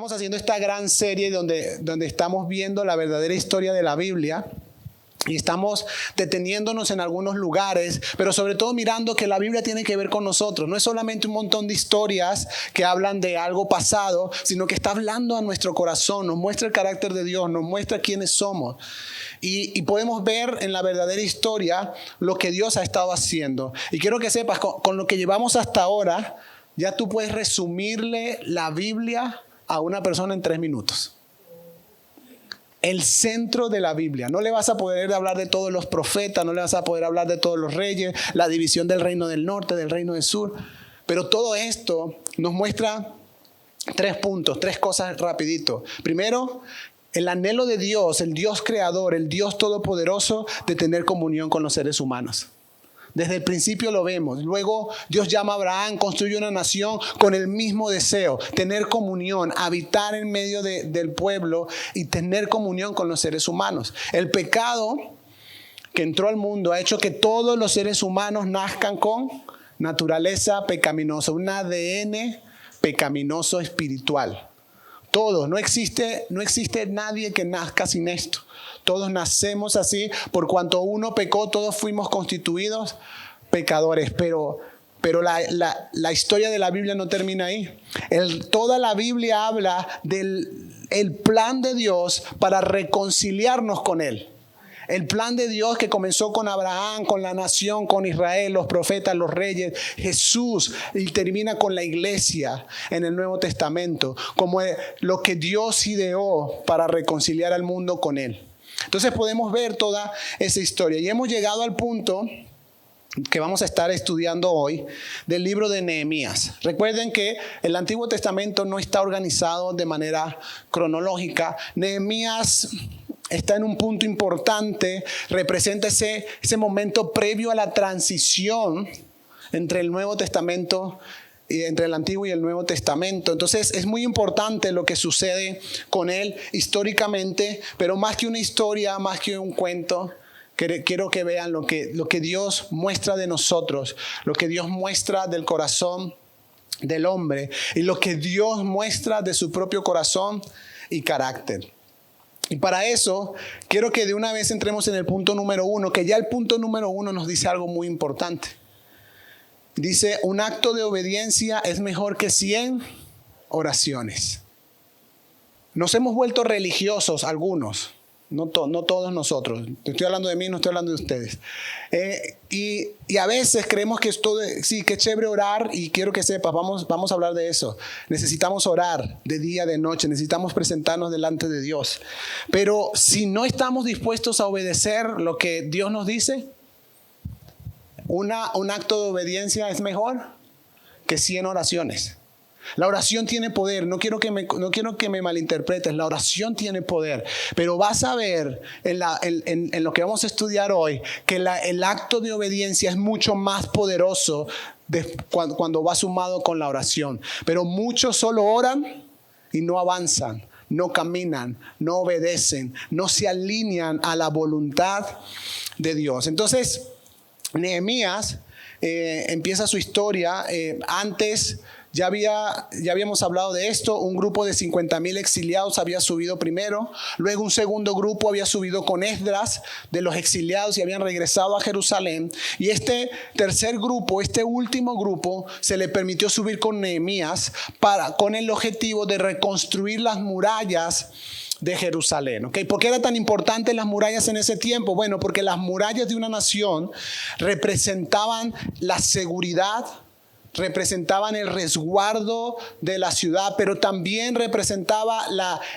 Estamos haciendo esta gran serie donde estamos viendo la verdadera historia de la Biblia y estamos deteniéndonos en algunos lugares, pero sobre todo mirando que la Biblia tiene que ver con nosotros. No es solamente un montón de historias que hablan de algo pasado, sino que está hablando a nuestro corazón, nos muestra el carácter de Dios, nos muestra quiénes somos. Y podemos ver en la verdadera historia lo que Dios ha estado haciendo. Y quiero que sepas, con lo que llevamos hasta ahora, ya tú puedes resumirle la Biblia a una persona en 3 minutos. El centro de la Biblia. No le vas a poder hablar de todos los profetas, no le vas a poder hablar de todos los reyes, la división del reino del norte, del reino del sur. Pero todo esto nos muestra 3 puntos, 3 cosas rapidito. Primero, el anhelo de Dios, el Dios creador, el Dios todopoderoso de tener comunión con los seres humanos. Desde el principio lo vemos. Luego Dios llama a Abraham, construye una nación con el mismo deseo, tener comunión, habitar en medio del pueblo y tener comunión con los seres humanos. El pecado que entró al mundo ha hecho que todos los seres humanos nazcan con naturaleza pecaminosa, un ADN pecaminoso espiritual. Todos, no existe nadie que nazca sin esto. Todos nacemos así, por cuanto uno pecó, todos fuimos constituidos pecadores. Pero la historia de la Biblia no termina ahí. Toda la Biblia habla del plan de Dios para reconciliarnos con Él. El plan de Dios que comenzó con Abraham, con la nación, con Israel, los profetas, los reyes, Jesús, y termina con la iglesia en el Nuevo Testamento, como lo que Dios ideó para reconciliar al mundo con Él. Entonces podemos ver toda esa historia y hemos llegado al punto que vamos a estar estudiando hoy del libro de Nehemías. Recuerden que el Antiguo Testamento no está organizado de manera cronológica. Nehemías está en un punto importante, representa ese momento previo a la transición entre el Nuevo Testamento, entre el Antiguo y el Nuevo Testamento. Entonces es muy importante lo que sucede con él históricamente, pero más que una historia, más que un cuento, quiero que vean lo que Dios muestra de nosotros, lo que Dios muestra del corazón del hombre y lo que Dios muestra de su propio corazón y carácter. Y para eso, quiero que de una vez entremos en el punto número 1, que ya el punto número 1 nos dice algo muy importante. Dice, un acto de obediencia es mejor que 100 oraciones. Nos hemos vuelto religiosos algunos, no todos nosotros. Estoy hablando de mí, no estoy hablando de ustedes. Y a veces creemos que sí, que es chévere orar y quiero que sepas, vamos a hablar de eso. Necesitamos orar de día, de noche, necesitamos presentarnos delante de Dios. Pero si no estamos dispuestos a obedecer lo que Dios nos dice, un acto de obediencia es mejor que 100 oraciones. La oración tiene poder. No quiero que me malinterpretes. La oración tiene poder. Pero vas a ver en lo que vamos a estudiar hoy que el acto de obediencia es mucho más poderoso cuando va sumado con la oración. Pero muchos solo oran y no avanzan, no caminan, no obedecen, no se alinean a la voluntad de Dios. Entonces, Nehemías empieza su historia. Antes ya habíamos hablado de esto. Un grupo de 50,000 exiliados había subido primero. Luego un segundo grupo había subido con Esdras de los exiliados y habían regresado a Jerusalén. Y este tercer grupo, este último grupo, se le permitió subir con Nehemías con el objetivo de reconstruir las murallas de Jerusalén. ¿Okay? ¿Por qué era tan importante las murallas en ese tiempo? Bueno, porque las murallas de una nación representaban la seguridad, representaban el resguardo de la ciudad, pero también representaba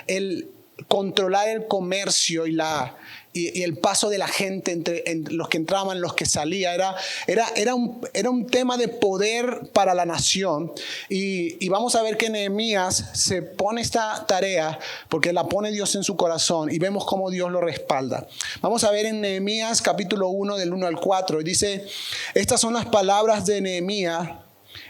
el controlar el comercio y el paso de la gente entre los que entraban, los que salían. Era un tema de poder para la nación. Y vamos a ver que Nehemías se pone esta tarea porque la pone Dios en su corazón y vemos cómo Dios lo respalda. Vamos a ver en Nehemías capítulo 1 del 1 al 4. Y dice, estas son las palabras de Nehemías,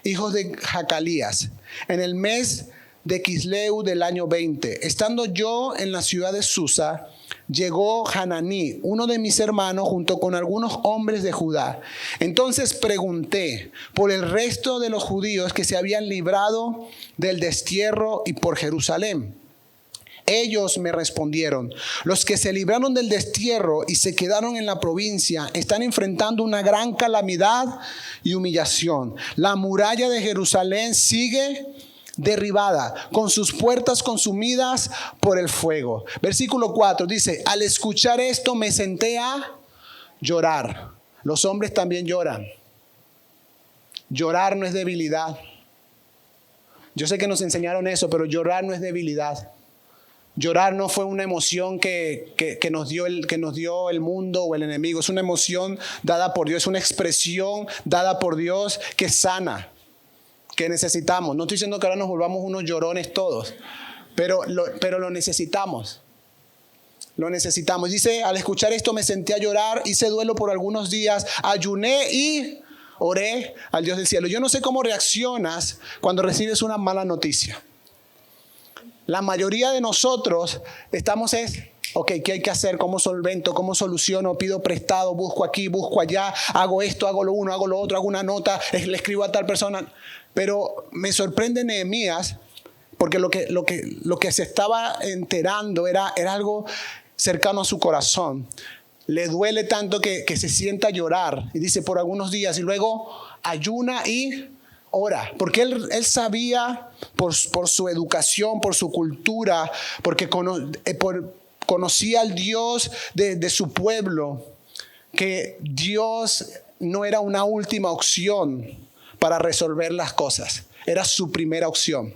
hijos de Jacalías. En el mes de Quisleu del año 20. Estando yo en la ciudad de Susa, llegó Hananí, uno de mis hermanos, junto con algunos hombres de Judá. Entonces pregunté por el resto de los judíos que se habían librado del destierro y por Jerusalén. Ellos me respondieron: los que se libraron del destierro y se quedaron en la provincia están enfrentando una gran calamidad y humillación. La muralla de Jerusalén sigue derribada, con sus puertas consumidas por el fuego. Versículo 4 dice: al escuchar esto me senté a llorar. Los hombres también lloran. Llorar no es debilidad. Yo sé que nos enseñaron eso, pero llorar no es debilidad. Llorar no fue una emoción que nos dio el mundo o el enemigo. Es una emoción dada por Dios, es una expresión dada por Dios que sana, que necesitamos. No estoy diciendo que ahora nos volvamos unos llorones todos, pero lo necesitamos. Lo necesitamos. Dice: al escuchar esto me senté a llorar, hice duelo por algunos días, ayuné y oré al Dios del cielo. Yo no sé cómo reaccionas cuando recibes una mala noticia. La mayoría de nosotros estamos ok, ¿qué hay que hacer? ¿Cómo solvento? ¿Cómo soluciono? Pido prestado, busco aquí, busco allá, hago esto, hago lo uno, hago lo otro, hago una nota, le escribo a tal persona. Pero me sorprende Nehemías, porque lo que se estaba enterando era algo cercano a su corazón. Le duele tanto que se sienta a llorar y dice por algunos días, y luego ayuna y ora, porque él sabía por su educación, por su cultura, porque conocía al Dios de su pueblo, que Dios no era una última opción para resolver las cosas, era su primera opción.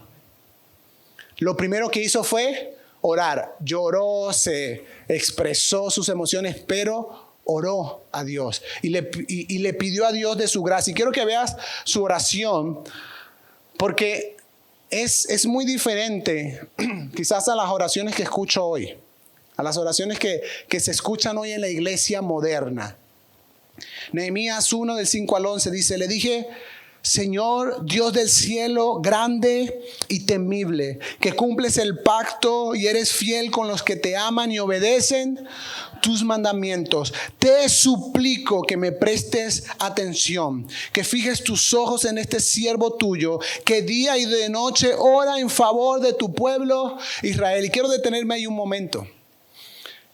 Lo primero que hizo fue orar. Lloró, se expresó sus emociones, pero oró a Dios y le pidió a Dios de su gracia. Y quiero que veas su oración, porque es muy diferente quizás a las oraciones que escucho hoy, a las oraciones que se escuchan hoy en la iglesia moderna. Nehemías 1 del 5 al 11 dice: le dije: Señor, Dios del cielo, grande y temible, que cumples el pacto y eres fiel con los que te aman y obedecen tus mandamientos, te suplico que me prestes atención, que fijes tus ojos en este siervo tuyo, que día y de noche ora en favor de tu pueblo Israel. Y quiero detenerme ahí un momento.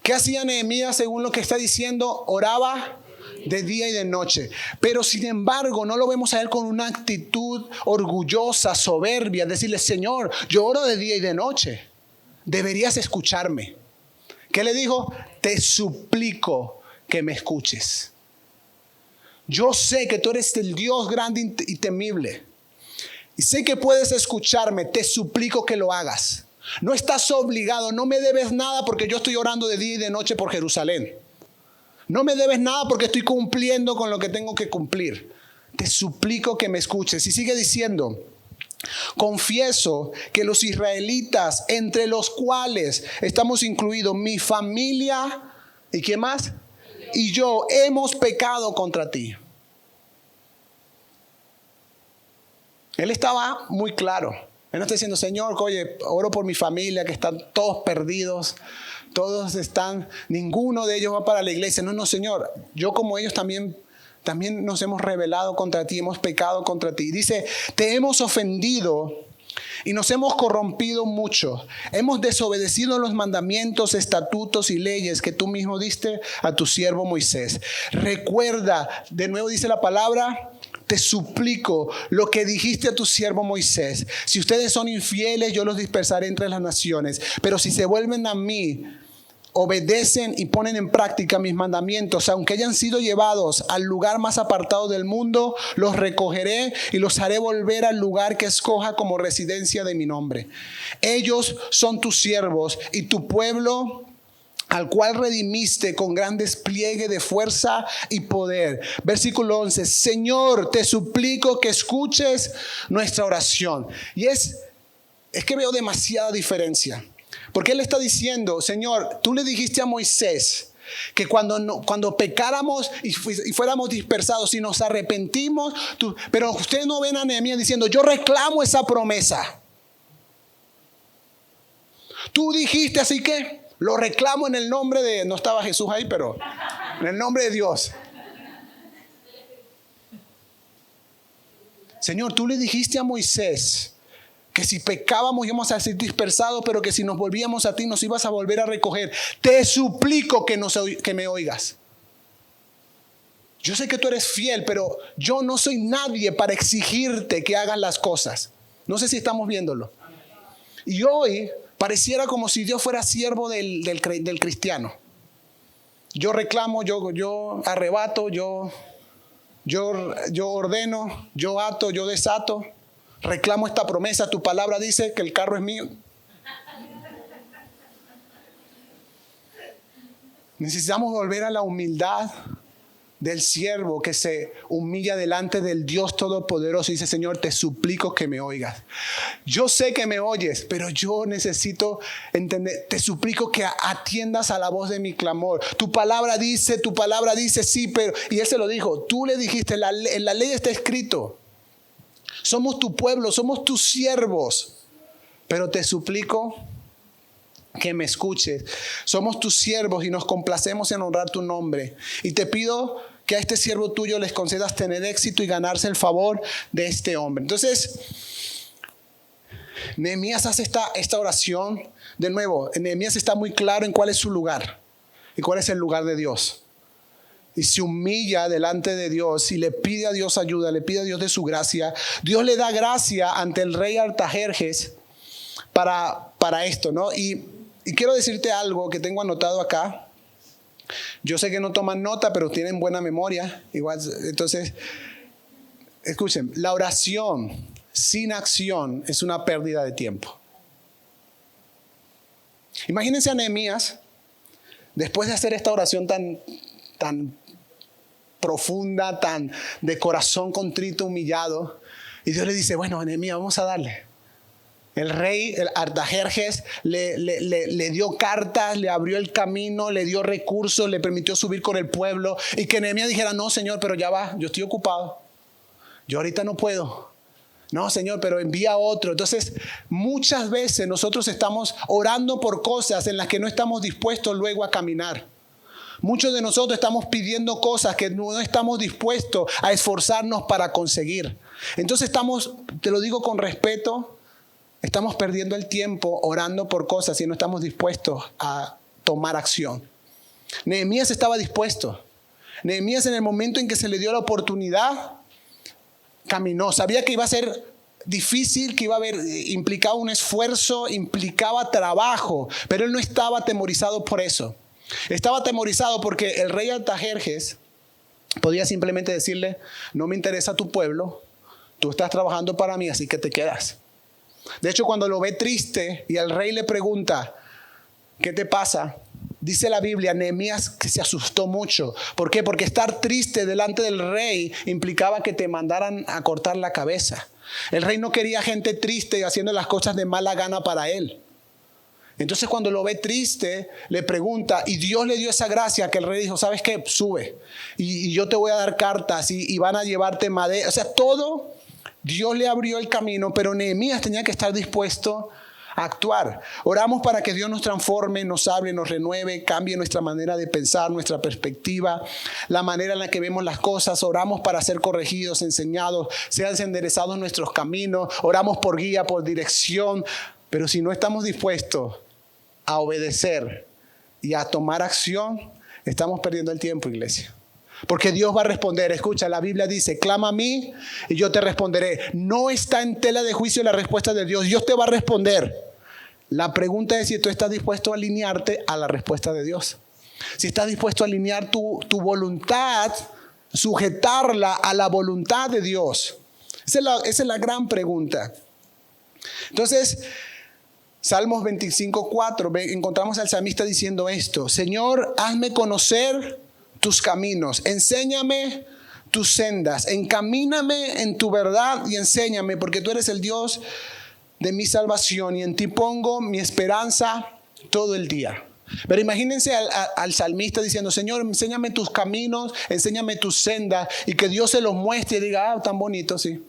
¿Qué hacía Nehemías según lo que está diciendo? Oraba de día y de noche, pero sin embargo no lo vemos a él con una actitud orgullosa, soberbia, decirle: Señor, yo oro de día y de noche, deberías escucharme. ¿Qué le dijo? Te suplico que me escuches. Yo sé que tú eres el Dios grande y temible, y sé que puedes escucharme. Te suplico que lo hagas. No estás obligado, no me debes nada porque yo estoy orando de día y de noche por Jerusalén. No me debes nada porque estoy cumpliendo con lo que tengo que cumplir. Te suplico que me escuches. Y sigue diciendo: confieso que los israelitas, entre los cuales estamos incluidos mi familia, ¿y quién más? Y yo, hemos pecado contra ti. Él estaba muy claro. Él no está diciendo: Señor, oye, oro por mi familia que están todos perdidos. Todos están, ninguno de ellos va para la iglesia. No, Señor, yo como ellos también nos hemos rebelado contra ti, hemos pecado contra ti. Dice: te hemos ofendido y nos hemos corrompido mucho. Hemos desobedecido los mandamientos, estatutos y leyes que tú mismo diste a tu siervo Moisés. Recuerda, de nuevo dice la palabra, te suplico lo que dijiste a tu siervo Moisés. Si ustedes son infieles, yo los dispersaré entre las naciones. Pero si se vuelven a mí, obedecen y ponen en práctica mis mandamientos, aunque hayan sido llevados al lugar más apartado del mundo, los recogeré y los haré volver al lugar que escoja como residencia de mi nombre. Ellos son tus siervos y tu pueblo, al cual redimiste con gran despliegue de fuerza y poder. Versículo 11: Señor, te suplico que escuches nuestra oración. Y es que veo demasiada diferencia. Porque él está diciendo: Señor, tú le dijiste a Moisés que cuando pecáramos y fuéramos dispersados, si nos arrepentimos, pero ustedes no ven a Nehemías diciendo: yo reclamo esa promesa. Tú dijiste, así que lo reclamo en el nombre de, no estaba Jesús ahí, pero en el nombre de Dios. Señor, tú le dijiste a Moisés que si pecábamos íbamos a ser dispersados, pero que si nos volvíamos a ti nos ibas a volver a recoger. Te suplico que me oigas. Yo sé que tú eres fiel, pero yo no soy nadie para exigirte que hagas las cosas. No sé si estamos viéndolo. Y hoy pareciera como si Dios fuera siervo del cristiano. Yo reclamo, yo arrebato, yo ordeno, yo ato, yo desato. Reclamo esta promesa. Tu palabra dice que el carro es mío. Necesitamos volver a la humildad del siervo que se humilla delante del Dios Todopoderoso y dice: Señor, te suplico que me oigas. Yo sé que me oyes, pero yo necesito entender. Te suplico que atiendas a la voz de mi clamor. Tu palabra dice, sí, pero... Y él se lo dijo, tú le dijiste, en la ley está escrito. Somos tu pueblo, somos tus siervos. Pero te suplico que me escuches. Somos tus siervos y nos complacemos en honrar tu nombre. Y te pido que a este siervo tuyo les concedas tener éxito y ganarse el favor de este hombre. Entonces, Nehemías hace esta oración. De nuevo, Nehemías está muy claro en cuál es su lugar y cuál es el lugar de Dios. Y se humilla delante de Dios y le pide a Dios ayuda, le pide a Dios de su gracia. Dios le da gracia ante el rey Artajerjes para esto, ¿no? Y quiero decirte algo que tengo anotado acá. Yo sé que no toman nota, pero tienen buena memoria. Igual, entonces, escuchen, la oración sin acción es una pérdida de tiempo. Imagínense a Nehemías, después de hacer esta oración tan profunda, tan de corazón contrito, humillado, y Dios le dice: bueno, Nehemías, vamos a darle. El rey, el Artajerjes, le dio cartas, le abrió el camino, le dio recursos, le permitió subir con el pueblo. Y que Nehemías dijera: no, Señor, pero ya va, yo estoy ocupado. Yo ahorita no puedo. No, Señor, pero envía a otro. Entonces, muchas veces nosotros estamos orando por cosas en las que no estamos dispuestos luego a caminar. Muchos de nosotros estamos pidiendo cosas que no estamos dispuestos a esforzarnos para conseguir. Entonces te lo digo con respeto, estamos perdiendo el tiempo orando por cosas y no estamos dispuestos a tomar acción. Nehemías estaba dispuesto. Nehemías, en el momento en que se le dio la oportunidad, caminó. Sabía que iba a ser difícil, que iba a haber implicado un esfuerzo, implicaba trabajo, pero él no estaba atemorizado por eso. Estaba atemorizado porque el rey Artajerjes podía simplemente decirle: no me interesa tu pueblo, tú estás trabajando para mí, así que te quedas. De hecho, cuando lo ve triste y el rey le pregunta: ¿qué te pasa? Dice la Biblia, Nehemías, que se asustó mucho. ¿Por qué? Porque estar triste delante del rey implicaba que te mandaran a cortar la cabeza. El rey no quería gente triste haciendo las cosas de mala gana para él. Entonces, cuando lo ve triste, le pregunta, y Dios le dio esa gracia que el rey dijo: ¿sabes qué? Sube y yo te voy a dar cartas y van a llevarte madera. O sea, todo Dios le abrió el camino, pero Nehemías tenía que estar dispuesto a actuar. Oramos para que Dios nos transforme, nos hable, nos renueve, cambie nuestra manera de pensar, nuestra perspectiva, la manera en la que vemos las cosas. Oramos para ser corregidos, enseñados, sean enderezados nuestros caminos. Oramos por guía, por dirección. Pero si no estamos dispuestos a obedecer y a tomar acción, estamos perdiendo el tiempo, iglesia. Porque Dios va a responder. Escucha, la Biblia dice: clama a mí y yo te responderé. No está en tela de juicio la respuesta de Dios. Dios te va a responder. La pregunta es si tú estás dispuesto a alinearte a la respuesta de Dios. Si estás dispuesto a alinear tu voluntad, sujetarla a la voluntad de Dios. Esa es la gran pregunta. Entonces, Salmos 25:4, encontramos al salmista diciendo esto: Señor, hazme conocer tus caminos, enséñame tus sendas, encamíname en tu verdad y enséñame, porque tú eres el Dios de mi salvación y en ti pongo mi esperanza todo el día. Pero imagínense al salmista diciendo: Señor, enséñame tus caminos, enséñame tus sendas, y que Dios se los muestre y diga: tan bonitos, sí.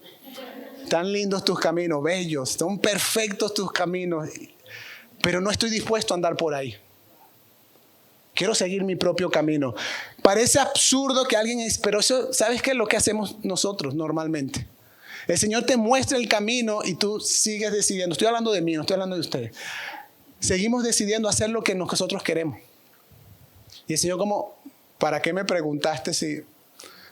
Tan lindos tus caminos, bellos, son perfectos tus caminos. pero no estoy dispuesto a andar por ahí. Quiero seguir mi propio camino. Parece absurdo que alguien, pero eso, ¿sabes qué es lo que hacemos nosotros normalmente? El Señor te muestra el camino y tú sigues decidiendo. Estoy hablando de mí, no estoy hablando de ustedes. Seguimos decidiendo hacer lo que nosotros queremos. Y el Señor como, ¿para qué me preguntaste si...?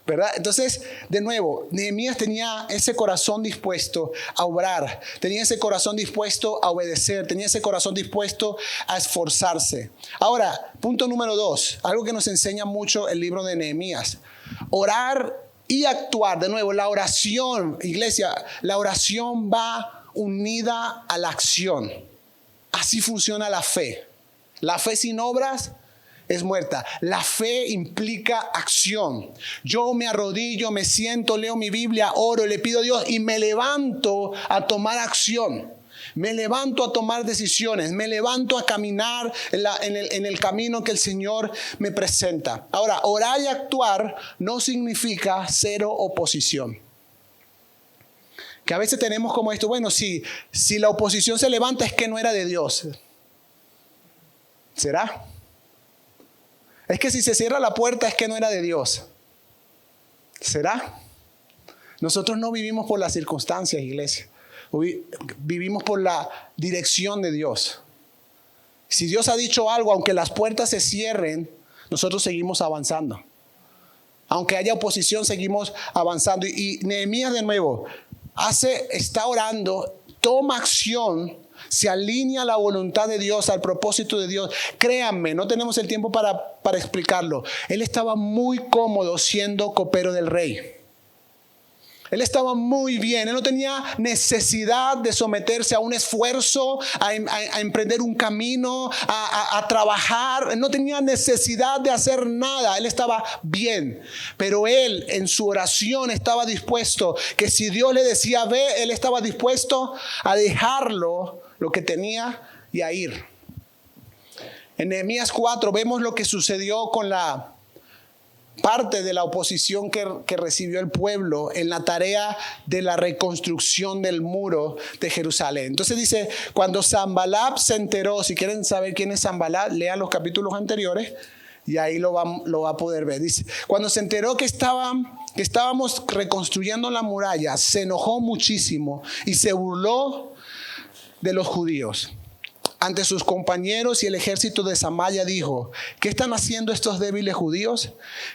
¿Verdad? Entonces, de nuevo, Nehemías tenía ese corazón dispuesto a obrar, tenía ese corazón dispuesto a obedecer, tenía ese corazón dispuesto a esforzarse. Ahora, punto número 2, algo que nos enseña mucho el libro de Nehemías. Orar y actuar. De nuevo, la oración, iglesia, la oración va unida a la acción. Así funciona la fe. La fe sin obras es muerta. La fe implica acción. Yo me arrodillo, me siento, leo mi Biblia, oro, le pido a Dios y me levanto a tomar acción. Me levanto a tomar decisiones. Me levanto a caminar en el camino que el Señor me presenta. Ahora, orar y actuar no significa cero oposición. Que a veces tenemos como esto, bueno, si la oposición se levanta es que no era de Dios. ¿Será? Es que si se cierra la puerta es que no era de Dios. ¿Será? Nosotros no vivimos por las circunstancias, iglesia. Vivimos por la dirección de Dios. Si Dios ha dicho algo, aunque las puertas se cierren, nosotros seguimos avanzando. Aunque haya oposición, seguimos avanzando. Y Nehemías de nuevo está orando, toma acción, se alinea a la voluntad de Dios, al propósito de Dios. Créanme, no tenemos el tiempo para explicarlo. Él estaba muy cómodo siendo copero del rey. Él estaba muy bien. Él no tenía necesidad de someterse a un esfuerzo, a emprender un camino, a trabajar. Él no tenía necesidad de hacer nada. Él estaba bien. Pero él en su oración estaba dispuesto, que si Dios le decía ve, él estaba dispuesto a dejarlo, lo que tenía, y a ir. En Nehemías 4 vemos lo que sucedió con la parte de la oposición que recibió el pueblo en la tarea de la reconstrucción del muro de Jerusalén. Entonces dice, cuando Sanbalat se enteró, si quieren saber quién es Sanbalat, lean los capítulos anteriores y ahí lo va a poder ver. Dice, cuando se enteró que estábamos reconstruyendo la muralla, se enojó muchísimo y se burló de los judíos. Ante sus compañeros y el ejército de Samaria dijo, ¿qué están haciendo estos débiles judíos?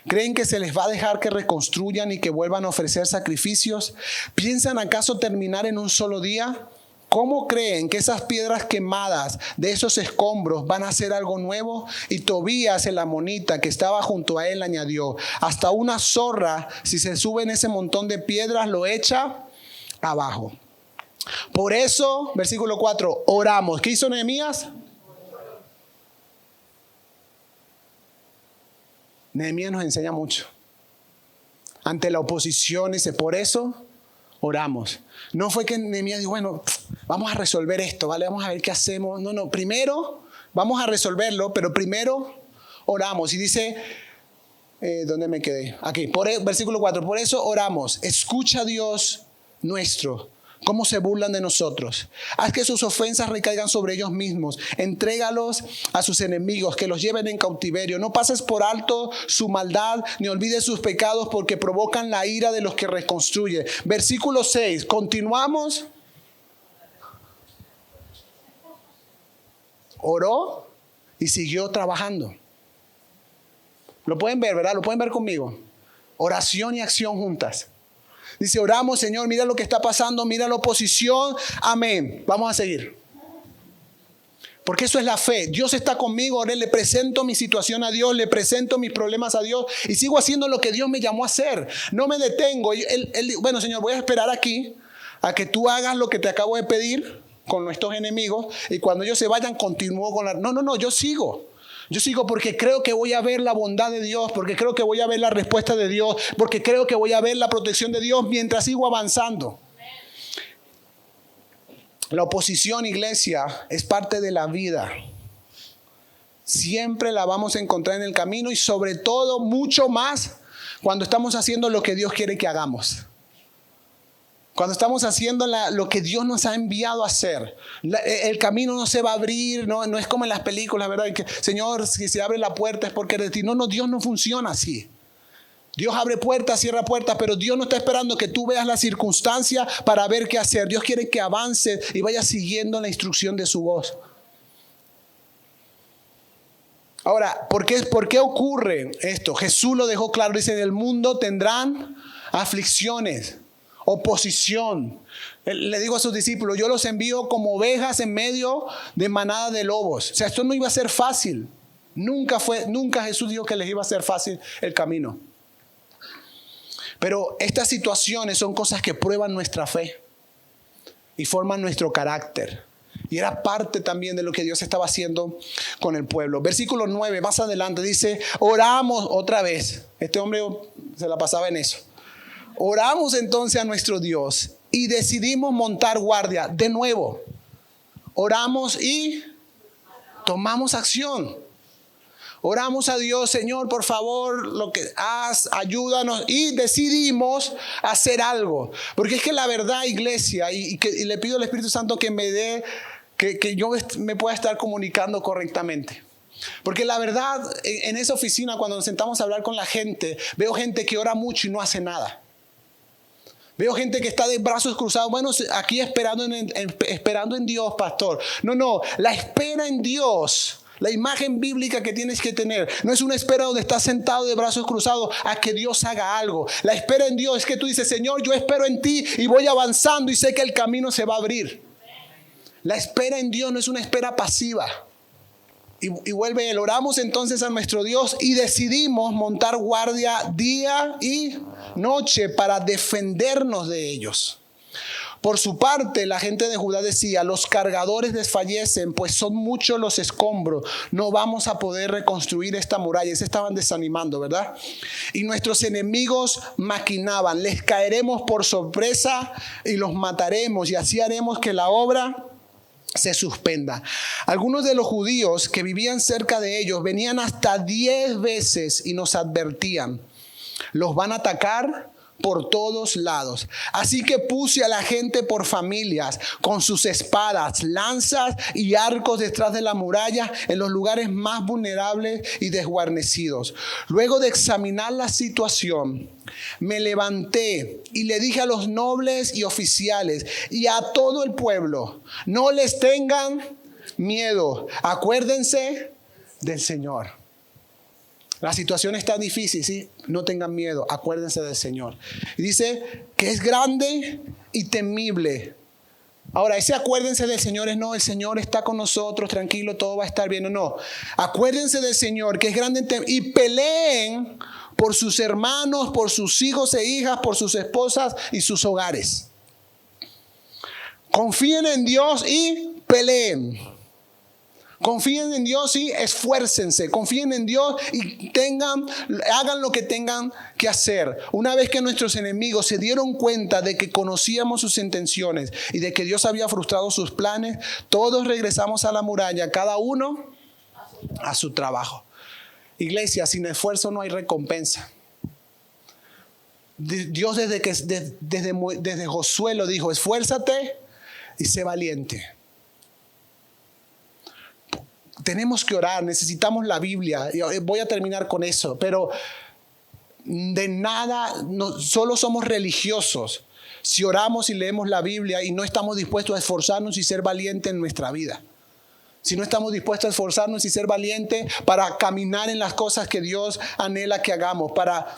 ¿Creen que se les va a dejar que reconstruyan y que vuelvan a ofrecer sacrificios? ¿Piensan acaso terminar en un solo día? ¿Cómo creen que esas piedras quemadas de esos escombros van a hacer algo nuevo? Y Tobías el amonita que estaba junto a él añadió, hasta una zorra, si se sube en ese montón de piedras, lo echa abajo. Por eso, versículo 4, oramos. ¿Qué hizo Nehemías? Nehemías nos enseña mucho. Ante la oposición dice, por eso oramos. No fue que Nehemías dijo, bueno, vamos a resolver esto, ¿vale? Vamos a ver qué hacemos. No, primero vamos a resolverlo, pero primero oramos. Y dice, ¿dónde me quedé? Aquí, versículo 4, por eso oramos. Escucha, Dios nuestro, cómo se burlan de nosotros. Haz que sus ofensas recaigan sobre ellos mismos. Entrégalos a sus enemigos, que los lleven en cautiverio. No pases por alto su maldad, ni olvides sus pecados, porque provocan la ira de los que reconstruyen. Versículo 6, continuamos. Oró y siguió trabajando. Lo pueden ver, ¿verdad? Lo pueden ver conmigo. Oración y acción juntas. Dice, oramos, Señor, mira lo que está pasando, mira la oposición, amén. Vamos a seguir. Porque eso es la fe. Dios está conmigo, ahora le presento mi situación a Dios, le presento mis problemas a Dios y sigo haciendo lo que Dios me llamó a hacer. No me detengo. Bueno, Señor, voy a esperar aquí a que tú hagas lo que te acabo de pedir con nuestros enemigos y cuando ellos se vayan, continúo con la... No, yo sigo. Yo sigo porque creo que voy a ver la bondad de Dios, porque creo que voy a ver la respuesta de Dios, porque creo que voy a ver la protección de Dios mientras sigo avanzando. La oposición, iglesia, es parte de la vida. Siempre la vamos a encontrar en el camino y sobre todo mucho más cuando estamos haciendo lo que Dios quiere que hagamos. Cuando estamos haciendo lo que Dios nos ha enviado a hacer, el camino no se va a abrir, no es como en las películas, ¿verdad? Que, Señor, si se abre la puerta es porque eres de ti. No, Dios no funciona así. Dios abre puertas, cierra puertas, pero Dios no está esperando que tú veas la circunstancia para ver qué hacer. Dios quiere que avances y vayas siguiendo la instrucción de su voz. Ahora, ¿por qué ocurre esto? Jesús lo dejó claro, dice, en el mundo tendrán aflicciones, oposición. Le digo a sus discípulos, yo los envío como ovejas en medio de manada de lobos. O sea, esto no iba a ser fácil. Nunca Jesús dijo que les iba a ser fácil el camino. Pero estas situaciones son cosas que prueban nuestra fe y forman nuestro carácter. Y era parte también de lo que Dios estaba haciendo con el pueblo. Versículo 9, más adelante, dice, oramos otra vez. Este hombre se la pasaba en eso. Oramos entonces a nuestro Dios y decidimos montar guardia de nuevo. Oramos y tomamos acción. Oramos a Dios, Señor, por favor, lo que haz, ayúdanos. Y decidimos hacer algo. Porque es que la verdad, iglesia, y le pido al Espíritu Santo que me dé, que yo me pueda estar comunicando correctamente. Porque la verdad, en esa oficina, cuando nos sentamos a hablar con la gente, veo gente que ora mucho y no hace nada. Veo gente que está de brazos cruzados. Bueno, aquí esperando en Dios, pastor. No, la espera en Dios. La imagen bíblica que tienes que tener no es una espera donde estás sentado de brazos cruzados a que Dios haga algo. La espera en Dios es que tú dices, Señor, yo espero en ti y voy avanzando y sé que el camino se va a abrir. La espera en Dios no es una espera pasiva. Y vuelve él. Oramos entonces a nuestro Dios y decidimos montar guardia día y noche para defendernos de ellos. Por su parte, la gente de Judá decía, los cargadores desfallecen, pues son muchos los escombros. No vamos a poder reconstruir esta muralla. Y se estaban desanimando, ¿verdad? Y nuestros enemigos maquinaban, les caeremos por sorpresa y los mataremos. Y así haremos que la obra se suspenda. Algunos de los judíos que vivían cerca de ellos venían hasta 10 veces y nos advertían, los van a atacar por todos lados. Así que puse a la gente por familias con sus espadas, lanzas y arcos detrás de la muralla en los lugares más vulnerables y desguarnecidos. Luego de examinar la situación, me levanté y le dije a los nobles y oficiales y a todo el pueblo, no les tengan miedo, acuérdense del Señor. La situación está difícil, ¿sí? No tengan miedo, acuérdense del Señor. Y dice que es grande y temible. Ahora, ese acuérdense del Señor es no, el Señor está con nosotros, tranquilo, todo va a estar bien. No, acuérdense del Señor que es grande y peleen por sus hermanos, por sus hijos e hijas, por sus esposas y sus hogares. Confíen en Dios y peleen. Confíen en Dios y esfuércense. Confíen en Dios y hagan lo que tengan que hacer. Una vez que nuestros enemigos se dieron cuenta de que conocíamos sus intenciones y de que Dios había frustrado sus planes, todos regresamos a la muralla, cada uno a su trabajo. Iglesia, sin esfuerzo no hay recompensa. Dios desde Josué lo dijo, esfuérzate y sé valiente. Tenemos que orar, necesitamos la Biblia. Voy a terminar con eso, pero de nada, solo somos religiosos si oramos y leemos la Biblia y no estamos dispuestos a esforzarnos y ser valientes en nuestra vida. Si no estamos dispuestos a esforzarnos y ser valientes para caminar en las cosas que Dios anhela que hagamos, para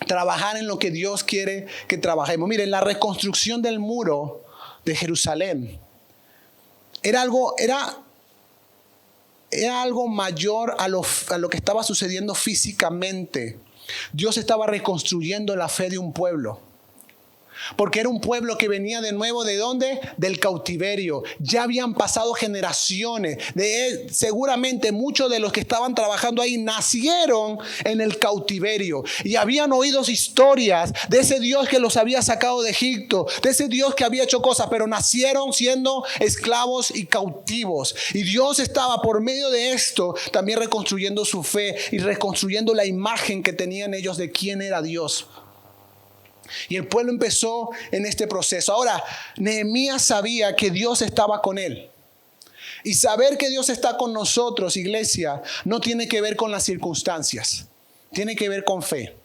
trabajar en lo que Dios quiere que trabajemos. Miren, la reconstrucción del muro de Jerusalén era algo mayor a lo que estaba sucediendo físicamente. Dios estaba reconstruyendo la fe de un pueblo. Porque era un pueblo que venía de nuevo, ¿de dónde? Del cautiverio. Ya habían pasado generaciones. Seguramente muchos de los que estaban trabajando ahí nacieron en el cautiverio. Y habían oído historias de ese Dios que los había sacado de Egipto. De ese Dios que había hecho cosas. Pero nacieron siendo esclavos y cautivos. Y Dios estaba por medio de esto también reconstruyendo su fe. Y reconstruyendo la imagen que tenían ellos de quién era Dios. Y el pueblo empezó en este proceso. Ahora, Nehemías sabía que Dios estaba con él. Y saber que Dios está con nosotros, iglesia, no tiene que ver con las circunstancias. Tiene que ver con fe.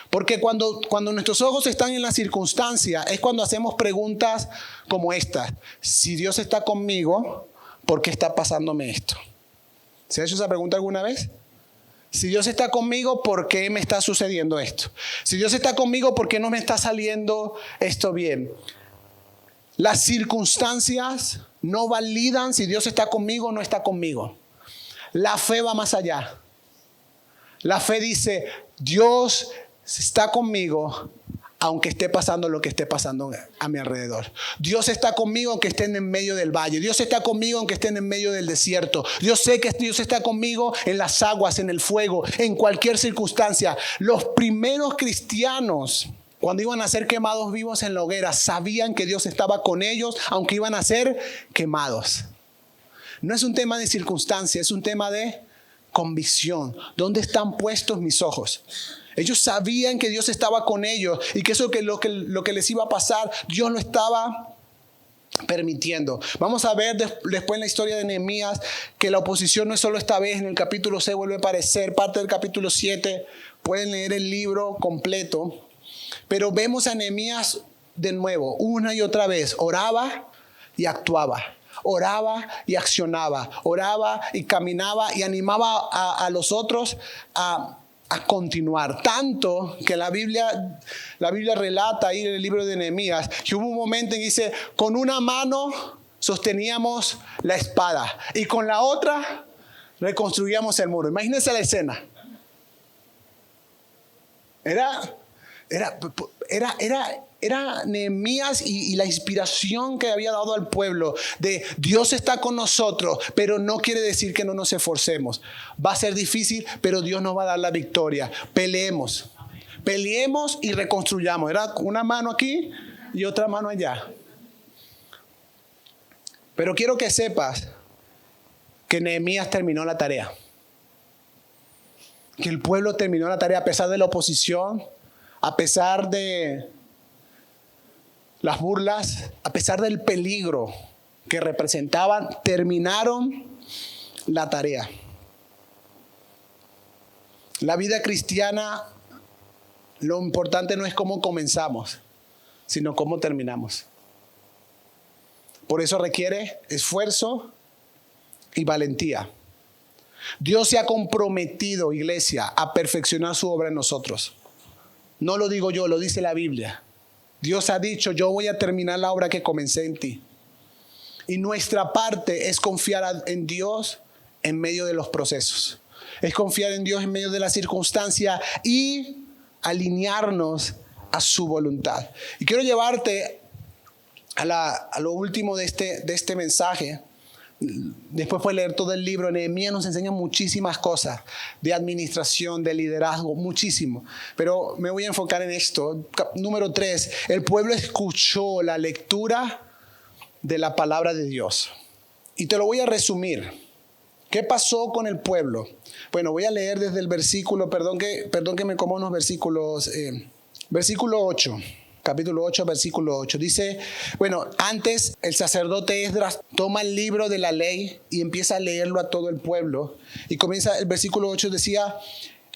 Porque cuando nuestros ojos están en la circunstancia, es cuando hacemos preguntas como estas. Si Dios está conmigo, ¿por qué está pasándome esto? ¿Se ha hecho esa pregunta alguna vez? Si Dios está conmigo, ¿por qué me está sucediendo esto? Si Dios está conmigo, ¿por qué no me está saliendo esto bien? Las circunstancias no validan si Dios está conmigo o no está conmigo. La fe va más allá. La fe dice, Dios está conmigo aunque esté pasando lo que esté pasando a mi alrededor. Dios está conmigo aunque estén en medio del valle. Dios está conmigo aunque estén en medio del desierto. Yo sé que Dios está conmigo en las aguas, en el fuego, en cualquier circunstancia. Los primeros cristianos, cuando iban a ser quemados vivos en la hoguera, sabían que Dios estaba con ellos aunque iban a ser quemados. No es un tema de circunstancia, es un tema de convicción. ¿Dónde están puestos mis ojos? Ellos sabían que Dios estaba con ellos y que eso lo que les iba a pasar, Dios lo estaba permitiendo. Vamos a ver después en la historia de Nehemías que la oposición no es solo esta vez. En el capítulo 6 vuelve a aparecer, parte del capítulo 7. Pueden leer el libro completo. Pero vemos a Nehemías de nuevo, una y otra vez. Oraba y actuaba. Oraba y accionaba. Oraba y caminaba y animaba a los otros a continuar. Tanto que la Biblia relata ahí en el libro de Nehemías que hubo un momento en que dice, con una mano sosteníamos la espada y con la otra reconstruíamos el muro. Imagínense la escena. Era Nehemías y la inspiración que había dado al pueblo de Dios está con nosotros, pero no quiere decir que no nos esforcemos. Va a ser difícil, pero Dios nos va a dar la victoria. Peleemos y reconstruyamos. Era una mano aquí y otra mano allá. Pero quiero que sepas que Nehemías terminó la tarea. Que el pueblo terminó la tarea a pesar de la oposición, a pesar de las burlas, a pesar del peligro que representaban, terminaron la tarea. La vida cristiana, lo importante no es cómo comenzamos, sino cómo terminamos. Por eso requiere esfuerzo y valentía. Dios se ha comprometido, iglesia, a perfeccionar su obra en nosotros. No lo digo yo, lo dice la Biblia. Dios ha dicho, yo voy a terminar la obra que comencé en ti. Y nuestra parte es confiar en Dios en medio de los procesos. Es confiar en Dios en medio de la circunstancia y alinearnos a su voluntad. Y quiero llevarte a lo último de este mensaje. Después puedes leer todo el libro. Nehemías nos enseña muchísimas cosas de administración, de liderazgo, muchísimo. Pero me voy a enfocar en esto. Número 3, el pueblo escuchó la lectura de la palabra de Dios. Y te lo voy a resumir. ¿Qué pasó con el pueblo? Bueno, voy a leer desde el versículo, perdón que me como unos versículos. Versículo 8. Capítulo 8, versículo 8. Dice, bueno, antes el sacerdote Esdras toma el libro de la ley y empieza a leerlo a todo el pueblo. Y comienza, el versículo 8 decía,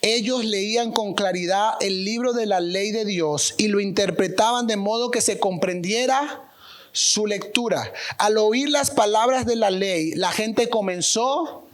ellos leían con claridad el libro de la ley de Dios y lo interpretaban de modo que se comprendiera su lectura. Al oír las palabras de la ley, la gente comenzó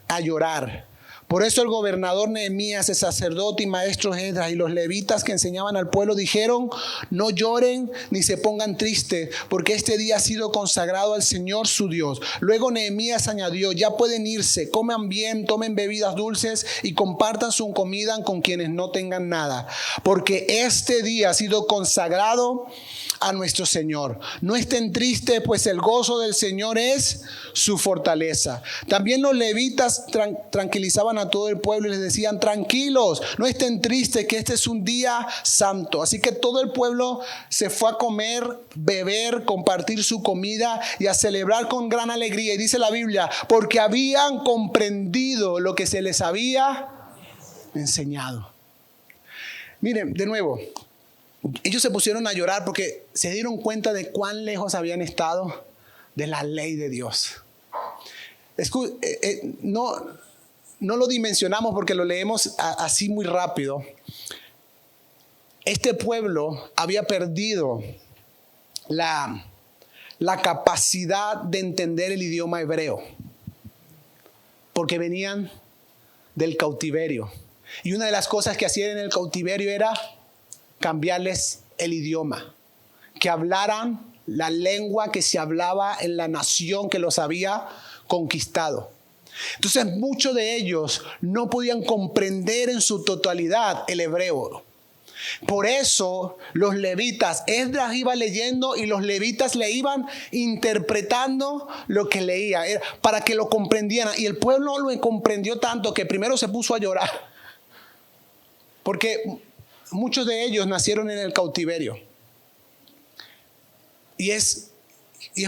a llorar. Por eso el gobernador Nehemías, el sacerdote y maestro Esdras y los levitas que enseñaban al pueblo dijeron, no lloren ni se pongan tristes, porque este día ha sido consagrado al Señor su Dios. Luego Nehemías añadió, ya pueden irse, coman bien, tomen bebidas dulces y compartan su comida con quienes no tengan nada, porque este día ha sido consagrado a nuestro Señor. No estén tristes, pues el gozo del Señor es su fortaleza. También los levitas tranquilizaban a todo el pueblo y les decían, tranquilos, no estén tristes, que este es un día santo. Así que todo el pueblo se fue a comer, beber, compartir su comida y a celebrar con gran alegría. Y dice la Biblia, porque habían comprendido lo que se les había enseñado. Miren, de nuevo, ellos se pusieron a llorar porque se dieron cuenta de cuán lejos habían estado de la ley de Dios. No lo dimensionamos porque lo leemos así muy rápido. Este pueblo había perdido la capacidad de entender el idioma hebreo porque venían del cautiverio. Y una de las cosas que hacían en el cautiverio era cambiarles el idioma, que hablaran la lengua que se hablaba en la nación que los había conquistado. Entonces muchos de ellos no podían comprender en su totalidad el hebreo. Por eso los levitas, Esdras iba leyendo y los levitas le iban interpretando lo que leía para que lo comprendieran. Y el pueblo lo comprendió tanto que primero se puso a llorar, porque muchos de ellos nacieron en el cautiverio. Y es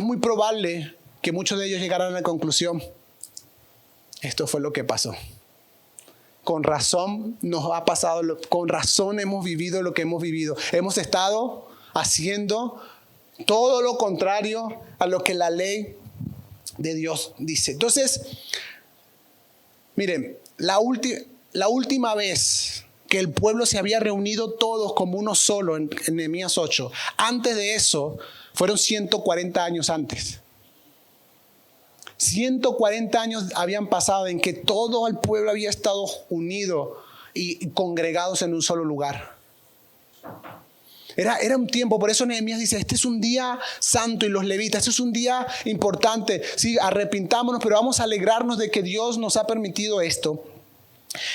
muy probable que muchos de ellos llegaran a la conclusión: esto fue lo que pasó. Con razón nos ha pasado, con razón hemos vivido lo que hemos vivido. Hemos estado haciendo todo lo contrario a lo que la ley de Dios dice. Entonces, miren, la última vez que el pueblo se había reunido todos como uno solo en Nehemías 8, antes de eso, fueron 140 años antes. 140 años habían pasado en que todo el pueblo había estado unido y congregados en un solo lugar. Era un tiempo, por eso Nehemías dice: este es un día santo, y los levitas, este es un día importante. Sí, arrepintámonos, pero vamos a alegrarnos de que Dios nos ha permitido esto.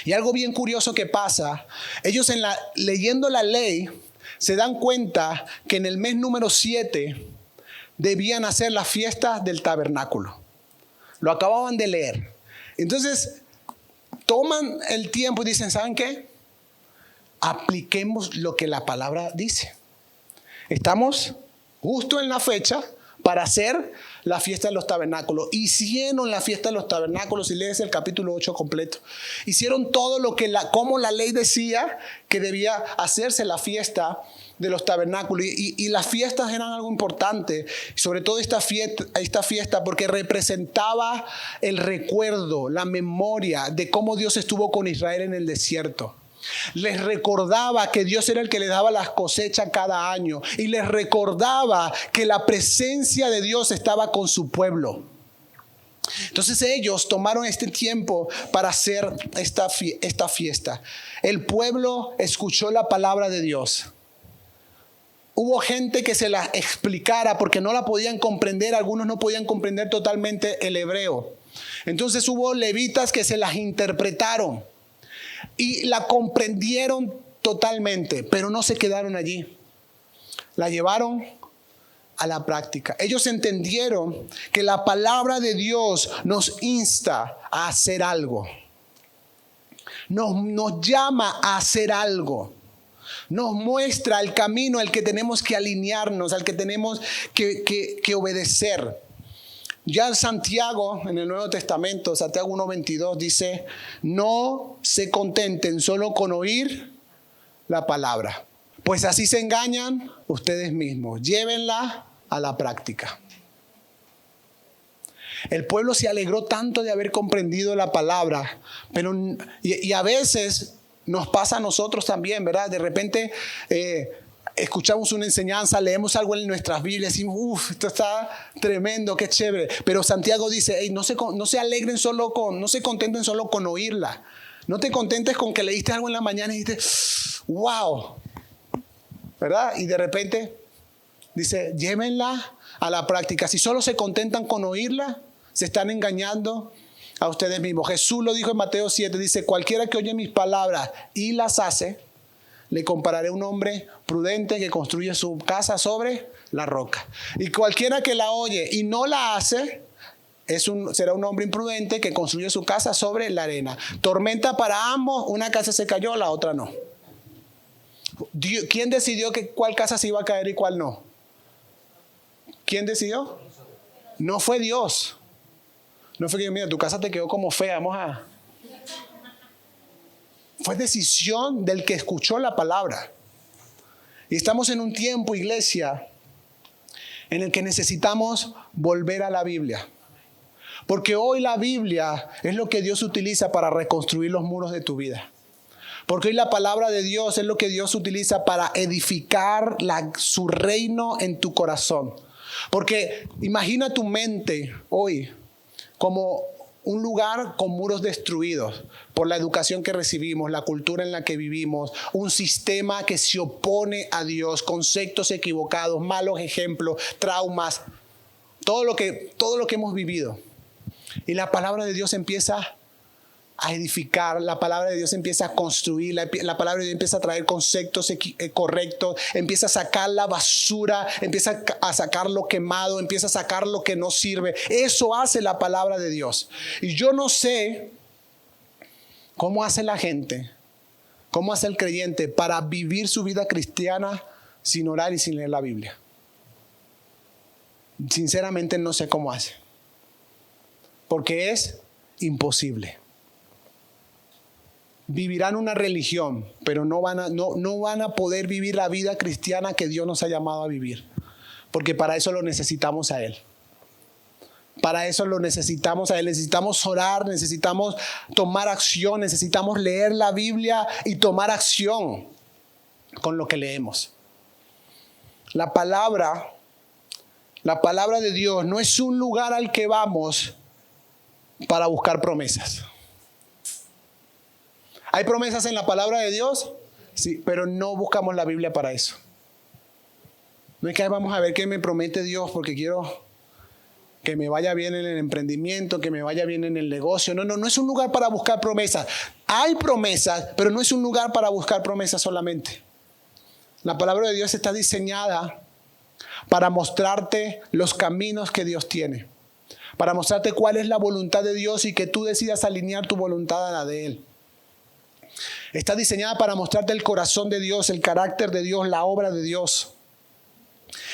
Y algo bien curioso que pasa, ellos leyendo la ley se dan cuenta que en el mes número 7 debían hacer las fiestas del tabernáculo. Lo acababan de leer. Entonces toman el tiempo y dicen: ¿saben qué? Apliquemos lo que la palabra dice. Estamos justo en la fecha para hacer la fiesta de los tabernáculos. Hicieron la fiesta de los tabernáculos, y lees el capítulo 8 completo. Hicieron todo lo que como la ley decía que debía hacerse la fiesta de los tabernáculos. Y las fiestas eran algo importante, sobre todo esta fiesta, porque representaba el recuerdo, la memoria de cómo Dios estuvo con Israel en el desierto. Les recordaba que Dios era el que les daba las cosechas cada año, y les recordaba que la presencia de Dios estaba con su pueblo. Entonces ellos tomaron este tiempo para hacer esta fiesta. El pueblo escuchó la palabra de Dios. Hubo gente que se la explicara porque no la podían comprender. Algunos no podían comprender totalmente el hebreo. Entonces hubo levitas que se las interpretaron y la comprendieron totalmente, pero no se quedaron allí. La llevaron a la práctica. Ellos entendieron que la palabra de Dios nos insta a hacer algo. Nos llama a hacer algo. Nos muestra el camino al que tenemos que alinearnos, al que tenemos que obedecer. Ya Santiago, en el Nuevo Testamento, Santiago 1:22 dice: no se contenten solo con oír la palabra, pues así se engañan ustedes mismos. Llévenla a la práctica. El pueblo se alegró tanto de haber comprendido la palabra, pero y a veces nos pasa a nosotros también, ¿verdad? De repente escuchamos una enseñanza, leemos algo en nuestras Biblias y decimos: esto está tremendo, qué chévere. Pero Santiago dice: no se alegren no se contenten solo con oírla. No te contentes con que leíste algo en la mañana y dices: wow, ¿verdad? Y de repente dice: llévenla a la práctica. Si solo se contentan con oírla, se están engañando a ustedes mismos. Jesús lo dijo en Mateo 7, dice: cualquiera que oye mis palabras y las hace, le compararé a un hombre prudente que construye su casa sobre la roca. Y cualquiera que la oye y no la hace, será un hombre imprudente que construye su casa sobre la arena. Tormenta para ambos, una casa se cayó, la otra no. ¿Quién decidió cuál casa se iba a caer y cuál no? ¿Quién decidió? No fue Dios. No fue que: mira, tu casa te quedó como fea, Fue decisión del que escuchó la palabra. Y estamos en un tiempo, iglesia, en el que necesitamos volver a la Biblia. Porque hoy la Biblia es lo que Dios utiliza para reconstruir los muros de tu vida. Porque hoy la palabra de Dios es lo que Dios utiliza para edificar su reino en tu corazón. Porque imagina tu mente hoy como un lugar con muros destruidos por la educación que recibimos, la cultura en la que vivimos, un sistema que se opone a Dios, conceptos equivocados, malos ejemplos, traumas, todo lo que hemos vivido. Y la palabra de Dios empieza a edificar, la palabra de Dios empieza a construir, la palabra de Dios empieza a traer conceptos correctos, empieza a sacar la basura, empieza a sacar lo quemado, empieza a sacar lo que no sirve. Eso hace la palabra de Dios. Y yo no sé cómo hace la gente, cómo hace el creyente para vivir su vida cristiana sin orar y sin leer la Biblia. Sinceramente no sé cómo hace, porque es imposible. Vivirán una religión, pero no van a poder vivir la vida cristiana que Dios nos ha llamado a vivir. Porque para eso lo necesitamos a Él. Para eso lo necesitamos a Él. Necesitamos orar, necesitamos tomar acción, necesitamos leer la Biblia y tomar acción con lo que leemos. La palabra de Dios no es un lugar al que vamos para buscar promesas. ¿Hay promesas en la palabra de Dios? Sí, pero no buscamos la Biblia para eso. No es que vamos a ver qué me promete Dios porque quiero que me vaya bien en el emprendimiento, que me vaya bien en el negocio. No es un lugar para buscar promesas. Hay promesas, pero no es un lugar para buscar promesas solamente. La palabra de Dios está diseñada para mostrarte los caminos que Dios tiene, para mostrarte cuál es la voluntad de Dios y que tú decidas alinear tu voluntad a la de Él. Está diseñada para mostrarte el corazón de Dios, el carácter de Dios, la obra de Dios.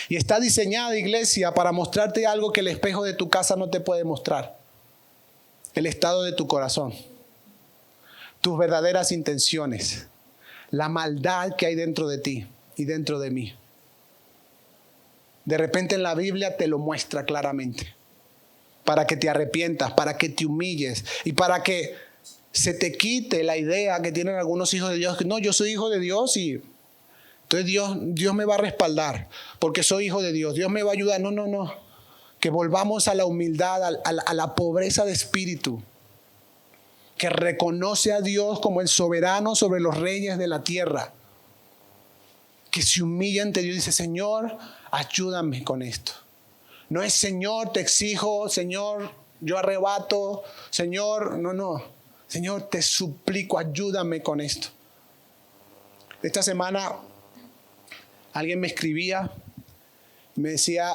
Y está diseñada, iglesia, para mostrarte algo que el espejo de tu casa no te puede mostrar. El estado de tu corazón, tus verdaderas intenciones, la maldad que hay dentro de ti y dentro de mí. De repente en la Biblia te lo muestra claramente, para que te arrepientas, para que te humilles y para que se te quite la idea que tienen algunos hijos de Dios, que no, yo soy hijo de Dios y entonces Dios me va a respaldar porque soy hijo de Dios, Dios me va a ayudar. No. Que volvamos a la humildad, a la pobreza de espíritu, que reconoce a Dios como el soberano sobre los reyes de la tierra, que se humilla ante Dios y dice, Señor, ayúdame con esto. No es Señor, te exijo, Señor, yo arrebato, Señor, no. Señor, te suplico, ayúdame con esto. Esta semana alguien me escribía, me decía,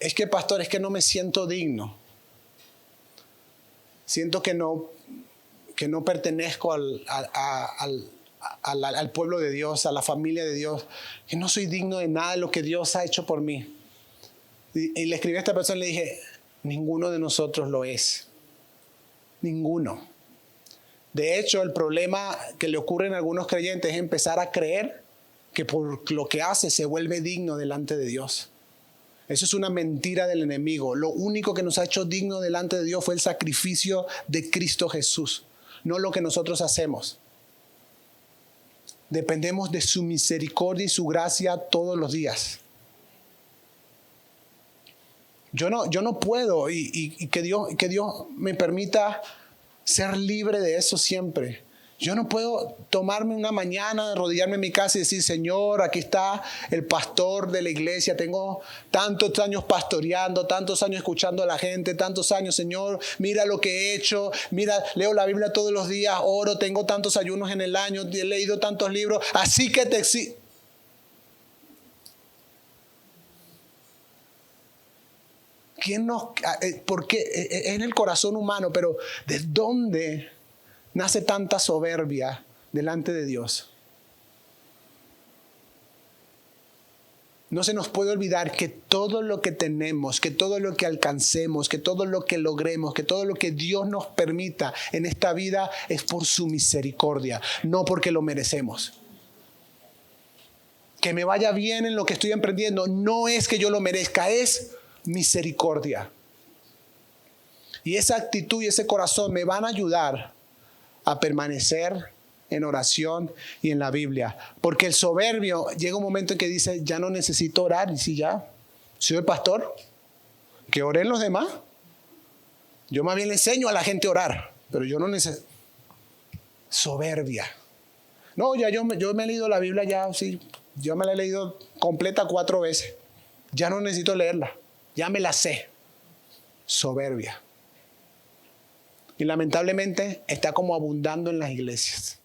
es que pastor, es que no me siento digno. Siento que no pertenezco al pueblo de Dios, a la familia de Dios, que no soy digno de nada de lo que Dios ha hecho por mí. Y le escribí a esta persona y le dije, ninguno de nosotros lo es. Ninguno. De hecho, el problema que le ocurre a algunos creyentes es empezar a creer que por lo que hace se vuelve digno delante de Dios. Eso es una mentira del enemigo. Lo único que nos ha hecho digno delante de Dios fue el sacrificio de Cristo Jesús, no lo que nosotros hacemos. Dependemos de su misericordia y su gracia todos los días. Yo no puedo y que Dios me permita ser libre de eso siempre. Yo no puedo tomarme una mañana, arrodillarme en mi casa y decir, Señor, aquí está el pastor de la iglesia. Tengo tantos años pastoreando, tantos años escuchando a la gente, tantos años, Señor, mira lo que he hecho. Mira, leo la Biblia todos los días, oro, tengo tantos ayunos en el año, he leído tantos libros. Así que te exijo. Porque es en el corazón humano, pero ¿de dónde nace tanta soberbia delante de Dios? No se nos puede olvidar que todo lo que tenemos, que todo lo que alcancemos, que todo lo que logremos, que todo lo que Dios nos permita en esta vida es por su misericordia, no porque lo merecemos. que me vaya bien en lo que estoy emprendiendo, no es que yo lo merezca, es misericordia. Y esa actitud y ese corazón me van a ayudar a permanecer en oración y en la Biblia. Porque el soberbio llega un momento en que dice, ya no necesito orar. Y si ya, soy el pastor, que oren los demás. Yo más bien le enseño a la gente a orar, pero yo no necesito. Soberbia. No, ya yo me he leído la Biblia ya, sí, yo me la he leído completa 4 veces. Ya no necesito leerla, ya me la sé. Soberbia. Y lamentablemente está como abundando en las iglesias.